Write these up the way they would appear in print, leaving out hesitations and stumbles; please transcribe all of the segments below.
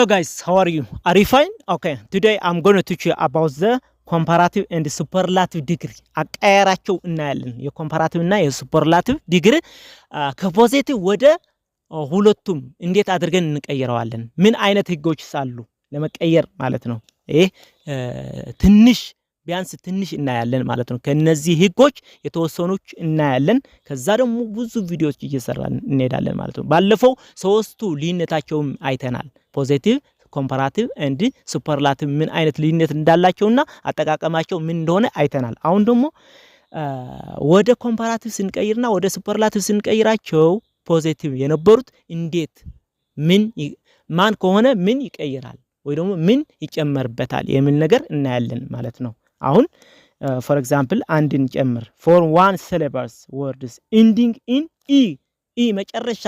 Hello guys, how are you? Are you fine? Okay, today I'm going to teach you about the comparative and superlative degree. አቀያራቸው እናያለን የኮምፓራቲቭ እና የሱፐርላቲቭ ዲግሪ ከፖዚቲቭ ወደ ሁለቱም እንዴት አድርገን እንቀይረዋለን ምን አይነት ህጎች አሉ ለመቀየር ማለት ነው ይሄ ትንሽ ቢያንስ ትንሽ እናያለን ማለት ነው ከነዚህ ህጎች የተወሰኑች እናያለን ከዛ ደግሞ ብዙ ቪዲዮዎች እየሰራን እንሄዳለን ማለት ነው ባለፈው ሶስቱ ሊነታቸውም አይተናል ፖዚቲቭ ኮምፓራቲቭ ኤንድ ሱፐርላቲቭ ምን አይነት ሊነት እንዳላቸውና አጠቃቀማቸው ምን እንደሆነ አይተናል አሁን ደግሞ ወደ ኮምፓራቲቭ ስንቀይርና ወደ ሱፐርላቲቭ ስንቀይራቸው ፖዚቲቭ የነበሩት እንዴት ምን ማን ከሆነ ምን ይቀይራል ወይ ደግሞ ምን ይጨመርበታል የሚል ነገር እናያለን ማለት ነው አሁን for example አንድን ጨምር for one syllabus words ending in e መጨረሻ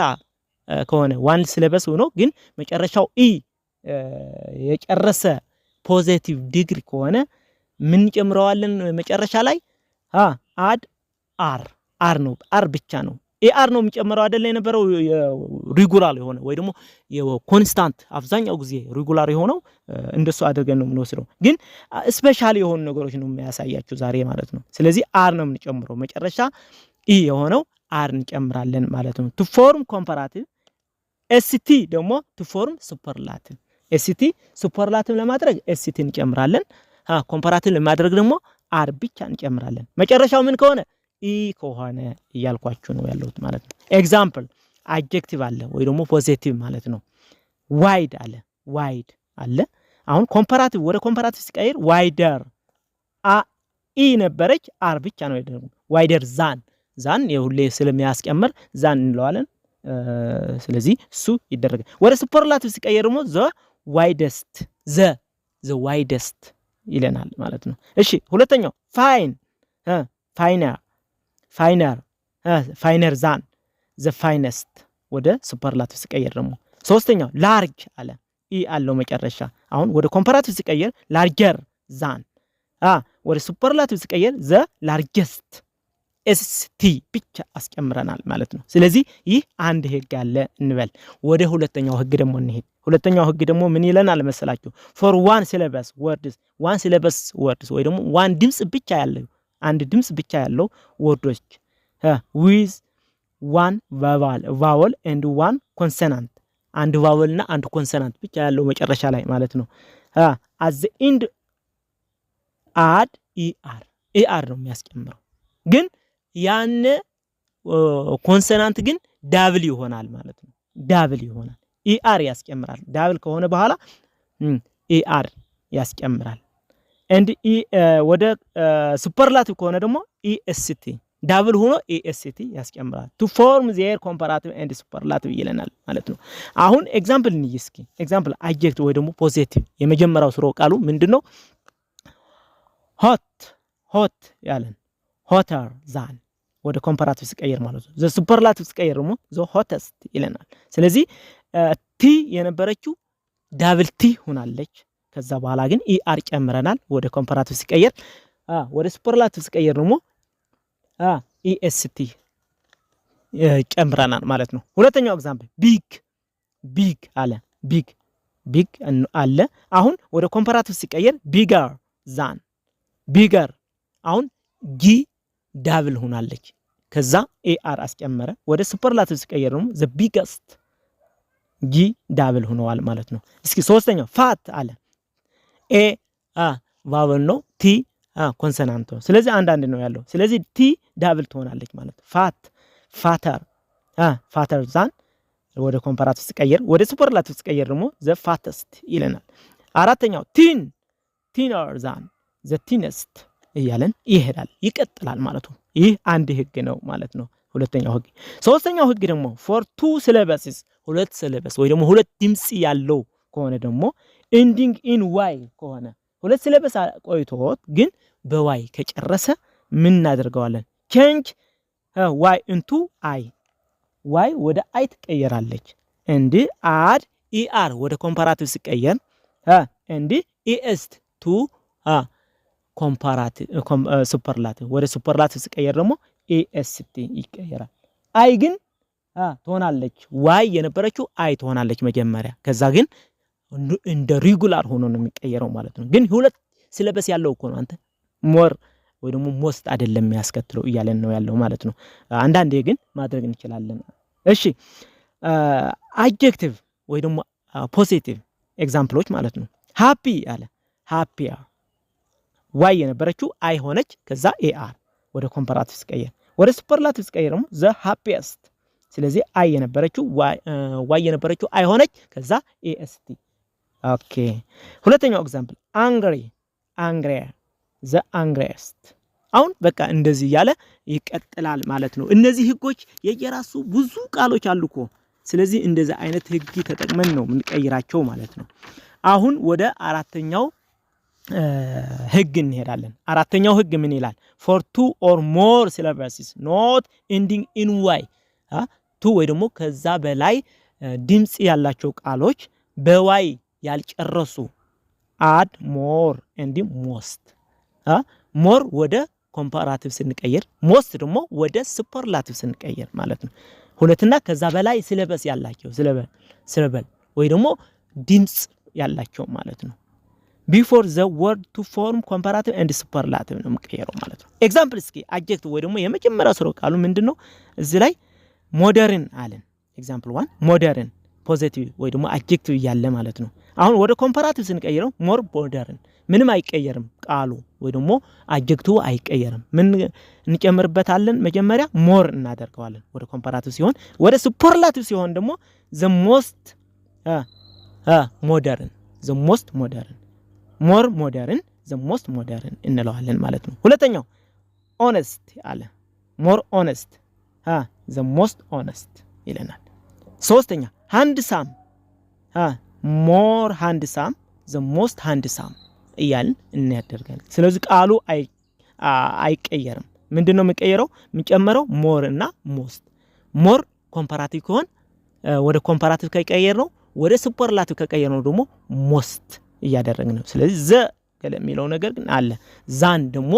ከሆነ one syllabus ሆኖ ግን መጨረሻው የጨረሰ ፖዚቲቭ ዲግሪ ከሆነ ምን ጨምረዋለን መጨረሻ ላይ add r ነው r ብቻ ነው ar ነው የሚጨምረው አይደለ የነበረው ሪጉላር የሆነ ወይ ደግሞ የኮንስታንት አብዛኛው ጊዜ ሪጉላር የሆነው እንደሱ አድርገን ነው የምንወስደው ግን ስፔሻሊ የሆኑ ነገሮች ነው የሚያሳያችሁ ዛሬ ማለት ነው ስለዚህ r ነው የምንጨምረው መጨረሻ የሆነው r እንጨምራለን ማለት ነው to form comparative st ደግሞ to form superlative st superlative ለማድረግ st እንጨምራለን comparative ለማድረግ ደግሞ r ብቻ እንጨምራለን መጨረሻው ምን ከሆነ ከሆነ ያልኳችሁ ነው ያለው ማለት ነው ኤግዛምፕል አድጀክቲቭ አለ ወይ ደግሞ ፖዚቲቭ ማለት ነው ዋይድ አለ አሁን ኮምፓራቲቭ ወደ ኮምፓራቲቭ ሲቀየር ዋይደር ነበረች r ብቻ ነው ያደረገው ዋይደር ዛን የሁሌ ስለሚያስቀምር ዛን እንለዋለን ስለዚህ እሱ ይደረጋል ወደ ሱፐርላቲቭ ሲቀየር ደግሞ the widest ይለናል ማለት ነው እሺ ሁለተኛው finer than the finest ወደ ሱፐርላቲቭ ሲቀየር ደግሞ ሶስተኛው ላርጅ አለ አለው መጨረሻ አሁን ወደ ኮምፓራቲቭ ሲቀየር larger than ወደ ሱፐርላቲቭ ሲቀየር the largest st ብቻ አስጨምረናል ማለት ነው ስለዚህ ይህ አንድ ህግ አለ እንበል ወደ ሁለተኛው ህግ ደግሞ እንሄድ ሁለተኛው ህግ ደግሞ ምን ይለናል መሰላችሁ for one syllabus words ወይ ደግሞ one ድምጽ ብቻ ያለው አንድ ድምጽ ብቻ ያለው ወርዶች with one vowel and one consonant አንድ vowel እና አንድ consonant ብቻ ያለው መጨረሻ ላይ ማለት ነው at the end add er ነው የሚያስጨምረው ግን ያነ ኮንሶናንት ግን ዳብል ይሆናል ማለት ነው ዳብል ይሆናል er ያስጨምራል ዳብል ከሆነ በኋላ er ያስጨምራል and ወደ ሱፐርላቲቭ ከሆነ ደግሞ est ዳብል ሆኖ est ያስጨምራል to form their comparative and superlative ይለናል ማለት ነው አሁን ኤግዛምፕል እንይስኪ ኤግዛምፕል adjective ወይ ደግሞ ፖዚቲቭ የመጀመሪያው ስራው ቃሉ ምንድነው hot ያለን hotter than ወደ ኮምፓራቲቭ ሲቀየር ማለት ነው the superlative ሲቀየር ደግሞ the hottest ይለናል ስለዚህ ቲ የነበረችው ዳብል ቲ ሆናለች ከዛ በኋላ ግን er ጨምረናል ወደ ኮምፓራቲቭ ሲቀየር ወደ ሱፐርላቲቭ ሲቀየር ደግሞ est ጨምረናል ማለት ነው ሁለተኛው ኤግዛምፕል ቢግ አለ አሁን ወደ ኮምፓራቲቭ ሲቀየር bigger አሁን ዳብል ሆናለች ከዛ er አስጨመረ ወደ ሱፐርላቲቭ ሲቀየር ደግሞ the biggest ዳብል ሆነዋል ማለት ነው እስኪ ሶስተኛው ፋት አለ ቫወል ነው ቲ ኮንሶናንት ነው ስለዚህ አንድ ነው ያለው ስለዚህ ቲ ዳብል ትሆናለች ማለት ፋተር ዛን ወደ ኮምፓራቲቭ ሲቀየር ወደ ሱፐርላቲቭ ሲቀየር ደግሞ the fattest ይለናል አራተኛው thinner than the thinnest እያለን ይሄዳል ይቀጥላል ማለት ነው ይህ አንድ ህግ ነው ማለት ነው ሁለተኛው ህግ ሶስተኛው ህግ ደግሞ for two syllabuses ሁለት syllabus ወይ ደግሞ ሁለት ድምጽ ያለው ከሆነ ደግሞ ending in y ከሆነ ሁለት syllabus ቆይቶት ግን በy ከጨረሰ ምን እናደርገዋለን change y into i y ወደ i ትቀየራለች and add er ወደ ኮምፓራቲቭ ሲቀየር and est to ኮምፓራቲቭ ሱፐርላቲቭ ወደ ሱፐርላቲቭ ሲቀየር ደግሞ est ይቀየራል አይ ግን ትሆናለች y የነበረችው አይ ትሆናለች መጀመሪያ ከዛ ግን እንደ ሪጉላር ሆኖ ነው የሚቀየረው ማለት ነው። ግን ሁለት ሲለበስ ያለው እኮ ነው አንተ ሞር ወይ ደግሞ ሞስት አይደለም የሚያስከትለው እያለን ነው ያለው ማለት ነው። አንዳንዴ ግን ማድረግ እንችላለን። እሺ አድጀክቲቭ ወይ ደግሞ ፖዚቲቭ ኤግዛምፕሎች ማለት ነው። ሃፒ አለ ሃፒያ ዋይ የነበረችው አይ ሆነች ከዛ ኤአር ወደ ኮምፓራቲቭ ሲቀየር ወደ ሱፐርላቲቭ ሲቀየር ደግሞ ዘ ሃፒየስት ስለዚህ አይ የነበረችው ዋይ የነበረችው አይ ሆነች ከዛ ኤኤስቲ ኦኬ ሁለተኛው ኤግዛምፕል አንግሪ አንግሪየር ዘ አንግሪየስት አሁን በቃ እንደዚህ ያለ ይቀጥላል ማለት ነው። እነዚህ ህጎች የየራሱ ብዙ ቃሎች አሉኮ ስለዚህ እንደዚህ አይነት ህግ ተጠቅመን ነው የምንቀይራቸው ማለት ነው። አሁን ወደ አራተኛው ህግ እንሄዳለን። አራተኛው ህግ ምን ይላል? for two or more syllables not ending in y two ወይ ደግሞ ከዛ በላይ ድምጽ ያላቸው ቃሎች በዋይ ያልጨረሱ add more and most more ወደ ኮምፓራቲቭ ስንቀይር most ደግሞ ወደ ሱፐርላቲቭ ስንቀይር ማለት ነው። ሁለትና ከዛ በላይ ሲለበስ ያላቸው ሲለበል ወይ ደግሞ ድምጽ ያላቸው ማለት ነው። before the word to form comparative and superlative ነው የምቀየረው ማለት ነው። ኤግዛምፕል እስኪ adjective ወይ ደግሞ የመጀመሪያው ስሩ ቃሉ ምንድነው? እዚህ ላይ ሞደርን አለን። ኤግዛምፕል 1 ሞደርን ፖዚቲቭ ወይ ደግሞ adjective ያለ ማለት ነው። አሁን ወደ ኮምፓራቲቭ ስንቀይረው ሞር ሞደርን ምንም አይቀየርም ቃሉ ወይ ደግሞ adjective አይቀየርም። ምን እንጨምርበታለን? መጀመሪያ ሞር እናደርገዋለን ወደ ኮምፓራቲቭ ሲሆን፣ ወደ ሱፐርላቲቭ ሲሆን ደግሞ the most modern the most modern more modern the most modern እንለዋለን ማለት ነው። ሁለተኛው honest አለ more honest the most honest ይለናል። ሶስተኛ handsome more handsome the most handsome እያልን እናደርጋለን። ስለዚህ ቃሉ አይቀየርም። ምንድነው የሚቀየረው? የሚጨመረው more እና most more ኮምፓራቲቭ ከሆነ ወደ ኮምፓራቲቭ ከቀየር ነው ወደ ሱፐርላቲቭ ከቀየር ነው ደግሞ most እያደረግን ነው። ስለዚህ ዘ ከለሚለው ነገር ግን አለ ዛን ደግሞ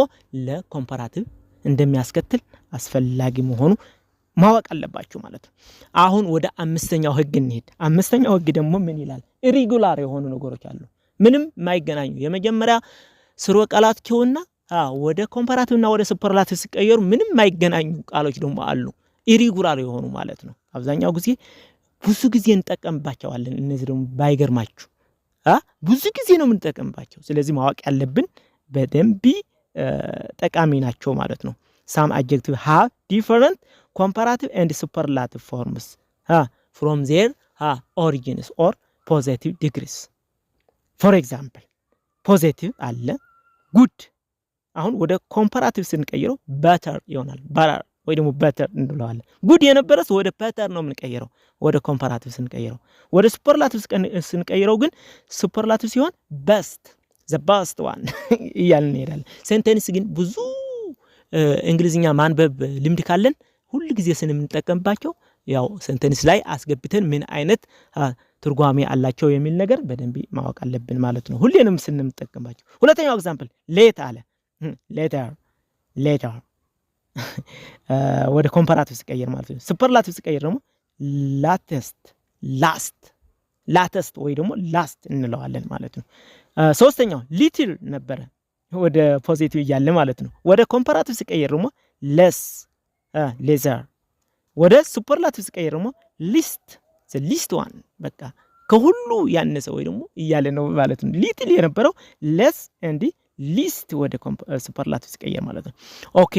ለኮምፓራቲቭ እንደሚያስከትል አስፈላጊ መሆኑ ማወቅ አለባችሁ ማለት ነው። አሁን ወደ አምስተኛው ህግ እንሄድ። አምስተኛው ህግ ደግሞ ምን ይላል? ኢሬጉላር የሆኑ ነገሮች አሉ ምንም ማይገናኙ የመጀመሪያ ስሩ ቃላትቸውና ወደ ኮምፓራቲቭና ወደ ሱፐርላቲቭ ሲቀየሩ ምንም ማይገናኙ ቃሎች ደግሞ አሉ ኢሬጉላር የሆኑ ማለት ነው። አብዛኛው ጊዜ ብዙ ጊዜ እንጠቀምባቸዋለን። እነዚህ ደግሞ ባይገርማችሁ ብዙ ጊዜ ነው የምንጠቀምባቸው። ስለዚህ ማወቅ ያለብን በደንብ ጠቃሚ ናቸው ማለት ነው። some adjectives have different comparative and superlative forms from their origins or positive degrees. for example positive አለ good አሁን ወደ ኮምፓራቲቭ ስንቀይረው better ይሆናል better ወይ ደግሞ better እንለዋለን። good የነበረስ ወደ better ነው የምንቀይረው ወደ ኮምፓራቲቭ ስንቀይረው። ወደ ሱፐርላቲቭ ስንቀይረው ግን ሱፐርላቲቭ ሲሆን best the best one እያልን እንሄዳለን። ሴንቴንስ ግን ብዙ እንግሊዝኛ ማንበብ ልምድ ካለን ሁሉ ጊዜ ስንምንጠቀምባቸው ያው ሴንቴንስ ላይ አስገብተን ምን አይነት ትርጓሜ አላቸው የሚል ነገር በደንብ ማወቅ አለብን ማለት ነው። ሁሌንም ስንምንጠቀምባቸው። ሁለተኛው ኤግዛምፕል ሌት አለ later ወደ ኮምፓራቲቭ ሲቀየር ማለት ነው። ሱፐርላቲቭ ሲቀየር ደግሞ latest ወይ ደግሞ last እንለዋለን ማለት ነው። ሶስተኛው ሊትል ነበረ ወደ ፖዚቲቭ ያለ ማለት ነው። ወደ ኮምፓራቲቭ ሲቀየር ደግሞ lesser ወደ ሱፐርላቲቭ ሲቀየር ደግሞ least one በቃ ከሁሉ ያነሰ ወይ ደግሞ እያለ ነው ማለት ነው። ሊትል የነበረው less and least ወደ ሱፐርላቲቭ ሲቀየር ማለት ነው። ኦኬ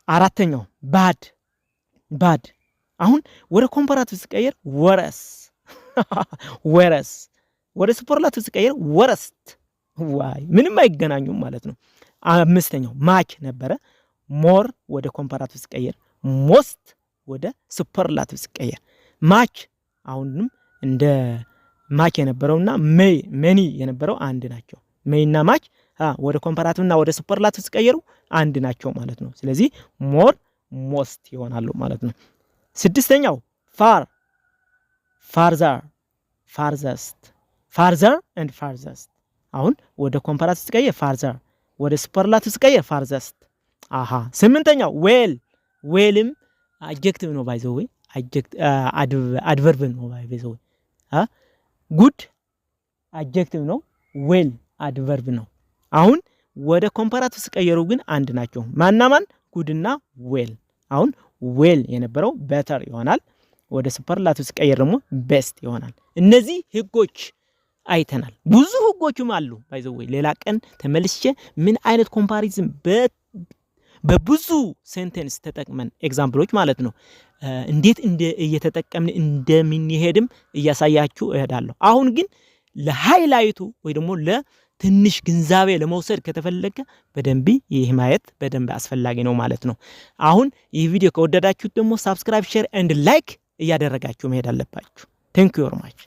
አራተኛው bad አሁን ወደ ኮምፓራቲቭ ሲቀየር worse ወደ ሱፐርላቲቭ ሲቀየር worst ዋይ ምንም አይገናኙም ማለት ነው። አምስተኛው ማች ነበረ more ወደ ኮምፓራቲቭ ሲቀየር most ወደ ሱፐርላቲቭ ሲቀየር ማች አሁንም እንደ ማች የነበረውና many የነበረው አንድ ናቸው። ሜይና ማች ወደ ኮምፓራቲቭና ወደ ሱፐርላቲቭ ሲቀየሩ አንድ ናቸው ማለት ነው። ስለዚህ more most ይሆናሉ ማለት ነው። ስድስተኛው farther and farthest አሁን ወደ ኮምፓራቲቭ ሲቀየር farther ወደ ሱፐርላቲቭ ሲቀየር farthest ስምንተኛው wellም adjective ነው by the way adverb ነው by the way good አድጀክቲቭ ነው። ዌል አድቨርብ ነው። አሁን ወደ ኮምፓራቲቭ ሲቀየሩ ግን አንድ ናቸው። ማንና ማን? ጉድና ዌል። አሁን ዌል የነበረው better ይሆናል። ወደ ሱፐርላቲቭ ሲቀየር ደግሞ best ይሆናል። እነዚህ ህጎች አይተናል። ብዙ ህጎችም አሉ። ባይዘው ሌላ ቀን ተመልሼ ምን አይነት ኮምፓሪዝም በብዙ ሴንቴንስ ተጠቅመን ኤግዛምፕሎች ማለት ነው እንዴት እየተጠቀምን እንደምንሄድም እያሳያችሁ እሄዳለሁ። አሁን ግን ለሃይላይቱ ወይ ደግሞ ለትንሽ ግንዛቤ ለመውሰድ ከተፈለገ በደንብ ይህ ማየት በደንብ አስፈላጊ ነው ማለት ነው። አሁን ይህ ቪዲዮ ከወደዳችሁት ደግሞ ሳብስክራይብ፣ ሼር ኤንድ ላይክ እያደረጋችሁ መሄድ አለባችሁ። ቴንክ ዩ ቬሪ ማች